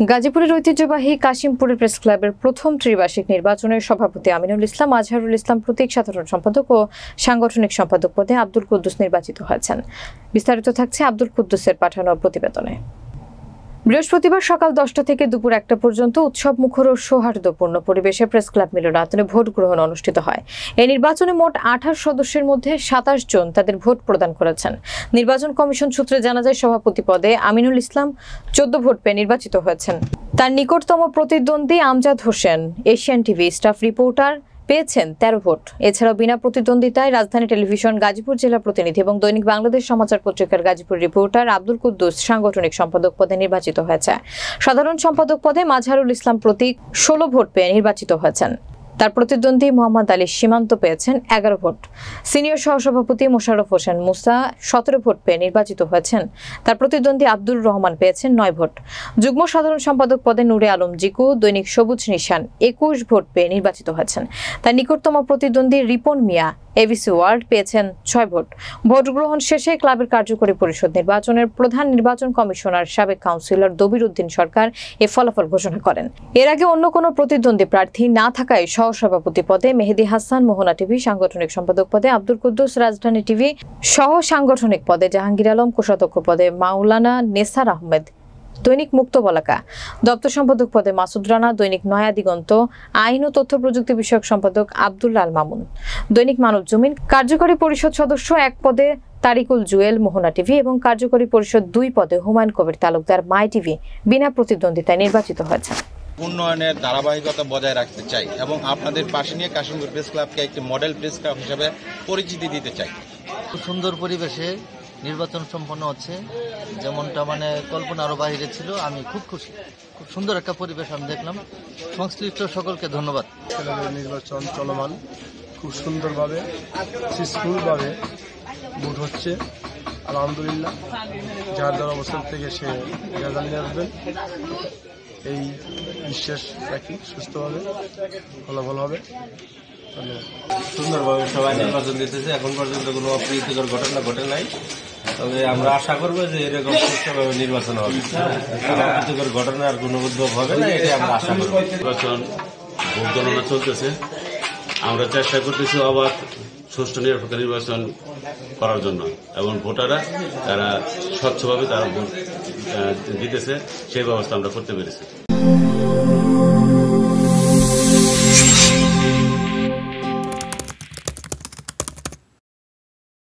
গাজীপুরের ঐতিহ্যবাহী কাশিমপুরের প্রেস ক্লাবের প্রথম ত্রিবার্ষিক নির্বাচনের সভাপতি আমিনুল ইসলাম, আজহারুল ইসলাম প্রতীক সাধারণ সম্পাদক ও সাংগঠনিক সম্পাদক পদে আব্দুল কুদ্দুস নির্বাচিত হয়েছেন। বিস্তারিত থাকছে আব্দুল কুদ্দুসের পাঠানো প্রতিবেদনে। বৃহস্পতিবার সকাল 10টা থেকে দুপুর 1টা পর্যন্ত উৎসব মুখর ও সৌহার্দ্যপূর্ণ পরিবেশে প্রেস ক্লাব মিলনায়তনে ভোট গ্রহণ অনুষ্ঠিত হয়। এই নির্বাচনে মোট 28 সদস্যের মধ্যে 27 জন তাদের ভোট প্রদান করেছেন। নির্বাচন কমিশন সূত্রে জানা যায়, সভাপতি পদে আমিনুল ইসলাম 14 ভোট পেয়ে নির্বাচিত হয়েছেন। তার নিকটতম প্রতিদ্বন্দ্বী Amjad Hossain Asian TV staff reporter পেয়েছেন 13 ভোট। এছাড়াও বিনা প্রতিদ্বন্দ্বিতায় রাজধানী টেলিভিশন গাজীপুর জেলা প্রতিনিধি এবং দৈনিক বাংলাদেশ সমাচার পত্রিকার গাজীপুর রিপোর্টার আব্দুল কুদ্দুস সাংগঠনিক সম্পাদক পদে নির্বাচিত হয়েছে। সাধারণ সম্পাদক পদে আজহারুল ইসলাম প্রতীক 16 ভোট পেয়ে নির্বাচিত হয়েছেন। তার প্রতিদ্বন্দ্বী মোহাম্মদ আলী সীমান্ত পেয়েছেন 11 ভোট। সিনিয়র সহসভাপতি মোশাররফ হোসেন মুসা 17 ভোট পেয়ে নির্বাচিত হয়েছেন। তার প্রতিদ্বন্দ্বী আব্দুর রহমান পেয়েছেন 9 ভোট। যুগ্ম সাধারণ সম্পাদক পদে নূরে আলম জিকু দৈনিক সবুজ নিশান 21 ভোট পেয়ে নির্বাচিত হয়েছেন। তার নিকটতম প্রতিদ্বন্দ্বী রিপন মিয়া এবিসি ওয়ার্ল্ড পেয়েছেন 6 ভোট। ভোট গ্রহণ শেষে ক্লাবের কার্যকরী পরিষদ নির্বাচনের প্রধান নির্বাচন কমিশনার সাবেক কাউন্সিলর দবির উদ্দিন সরকার এ ফলাফল ঘোষণা করেন। এর আগে অন্য কোনো প্রতিদ্বন্দ্বী প্রার্থী না থাকায় সহসভাপতি পদে মেহেদি হাসান, মোহনা টিভি সাংগঠনিক সম্পাদক পদে আব্দুল কুদ্দুস, রাজধানী টিভি সহ সাংগঠনিক পদে জাহাঙ্গীর আলম, কোষাধ্যক্ষ পদে মাওলানা নেসার আহমেদ, দৈনিক মুক্ত বলাকা দপ্তর সম্পাদক পদে মাসুদ রানা, দৈনিক নয়া দিগন্ত আইন ও তথ্য প্রযুক্তি বিষয়ক সম্পাদক আব্দুল্লাহ আল মামুন, দৈনিক মানব জমিন কার্যকরী পরিষদ সদস্য 1 পদে তারিকুল জুয়েল, মোহনা টিভি এবং কার্যকরী পরিষদ 2 পদে হুমায়ুন কবির তালুকদার, মাই টিভি বিনা প্রতিদ্বন্দ্বিতায় নির্বাচিত হয়েছে। উন্নয়নের ধারাবাহিকতা বজায় রাখতে চাই এবং আপনাদের পাশে নিয়ে কাশিমপুর প্রেস ক্লাবকে একটি মডেল প্রেস ক্লাব হিসেবে পরিচিতি দিতে চাই। সুন্দর পরিবেশে নির্বাচন সম্পন্ন হচ্ছে, যেমনটা কল্পনারও বাইরে ছিল। আমি খুব খুশি, খুব সুন্দর একটা পরিবেশ আমি দেখলাম। সংশ্লিষ্ট সকলকে ধন্যবাদ। নির্বাচন চলমান, খুব সুন্দরভাবে পিসফুলভাবে ভোট হচ্ছে। আলহামদুলিল্লাহ, যার যার অবস্থান থেকে সে রেজাল্ট নিয়ে আসবেন এই বিশ্বাস রাখি। সুস্থভাবে ফলাফল হবে। সুন্দরভাবে সবাই নির্বাচন দিতেছে। এখন পর্যন্ত কোনো অপ্রীতিকর ঘটনা ঘটে নাই, তবে আমরা আশা করবো যে এরকম সুষ্ঠুভাবে নির্বাচন হবে। অপ্রীতিকর ঘটনার কোনো উদ্যোগ হবে না, এটাই আমরা আশা করব। নির্বাচন ভোট গণনা চলতেছে, আমরা চেষ্টা করতেছি অবাধ সুষ্ঠু নিরপেক্ষ নির্বাচন করার জন্য এবং ভোটাররা তারা স্বচ্ছভাবে তারা ভোট দিতেছে, সেই ব্যবস্থা আমরা করতে পেরেছি।